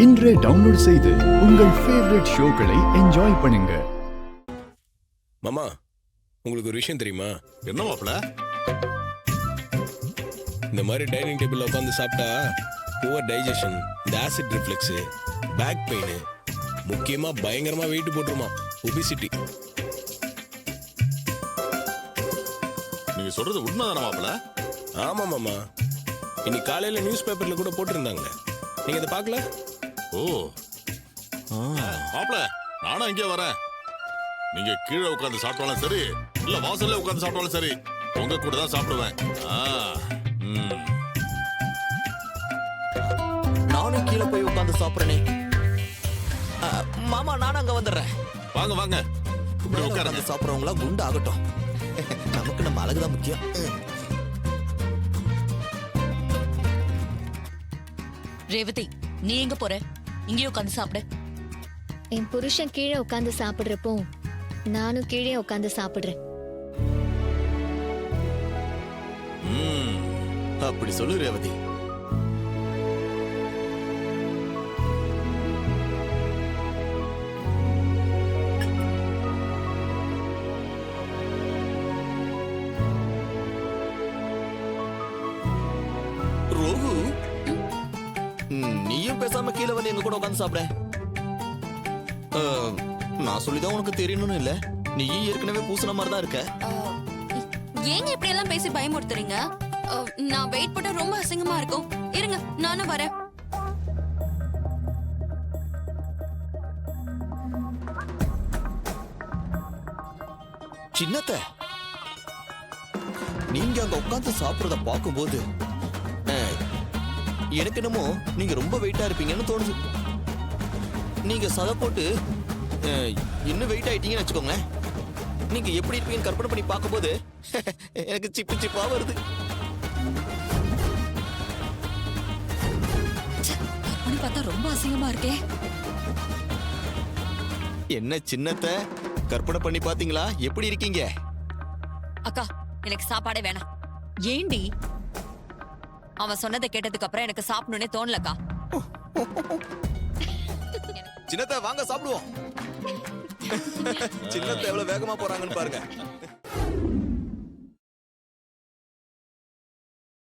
இன்றே டவுன்லோட் செய்து உங்கள் ஃபேவரட் ஷோக்களை என்ஜாய் பண்ணுங்க. மாமா, உங்களுக்கு ஒரு விஷயம் தெரியுமா? என்ன மாப்ள? இந்த மாதிரி டைனிங் டேபிள்ல உட்காந்து சாப்பிட்டா புவர் டைஜஷன், இந்த ஆசிட் ரிஃப்ளெக்ஸ், பேக் பெயின், முக்கியமா பயங்கரமா வெயிட் போட்டுருமா, ஒபிசிட்டி. நீங்க சொல்றது உண்மைதானா மாப்ள? ஆமா மாமா, இன்னைக்கு காலையில நியூஸ் பேப்பர்ல கூட போட்டிருந்தாங்களே, நீங்க இதை பார்க்கல? ஓ மாப்ள, நானும் இங்கே வரேன். நீங்க கீழே உட்கார்ந்து சாப்பிட்டாலும் சரி, இல்ல வாசல்ல உட்கார்ந்து சாப்பிட்டாலும் சரி, உங்க கூட தான் சாப்பிடுவேன். நானும் கீழே போய் உட்கார்ந்து சாப்பிடுறேனே. மாமா, நானும் அங்க வந்துடுறேன். வாங்க வாங்க, இப்படி உட்காருங்க. சாப்பிடுறவங்களா குண்டு ஆகட்டும், நமக்கு நம்ம அழகுதான் முக்கியம். ரேவதி, நீ எங்க போற? இங்கேயே உட்காந்து சாப்பிடு. என் புருஷன் கீழே உட்காந்து சாப்பிடுறப்போ நானும் கீழே உட்காந்து சாப்பிடுறேன். அப்படி சொல்லு ரேவதி. ரோகு, நீயும் பேசாம கீழே வந்து எங்க கூட உட்காந்து சாப்பிட. நான் சொல்லிதான் உனக்கு தெரியணும்னு இல்ல, நீ ஏற்கனவே பூசின மாதிரி தான் இருக்க. ஏங்க இப்படி எல்லாம் பேசி பயமுறுத்துறீங்க? நான் வெயிட் பண்ண ரொம்ப அசிங்கமா இருக்கும். இருங்க, நானும் வரேன். சின்னத்த, நீங்க அங்க உட்காந்து சாப்பிடுறத பார்க்கும்போது எனக்கு என்னமோ நீங்க ரொம்ப வெயிட்டா இருப்பீங்கன்னு தோணுது. நீங்க சதை போட்டு இன்னும் வெயிட் ஆயிட்டீங்கன்னு வச்சுக்கோங்களேன். நீங்க எப்படி இருப்பீங்கன்னு கற்பனை பண்ணி பார்க்கும்போது எனக்கு சிப்பு சிப்பா வருது. அப்படி பார்த்தா ரொம்ப அசிங்கமா இருக்கே. என்ன சின்னத்த, கற்பனை பண்ணி பாத்தீங்களா எப்படி இருக்கீங்க? அக்கா, எனக்கு சாப்பாடே வேணாம். ஏண்டி? அவன் சொன்னதை கேட்டதுக்கு அப்புறம் எனக்கு சாப்பிடணும்னே தோணலக்கா. சின்னத்த, வாங்க சாப்பிடுவோம். சின்னத்த எவ்வளவு வேகமா போறாங்கன்னு பாருங்க.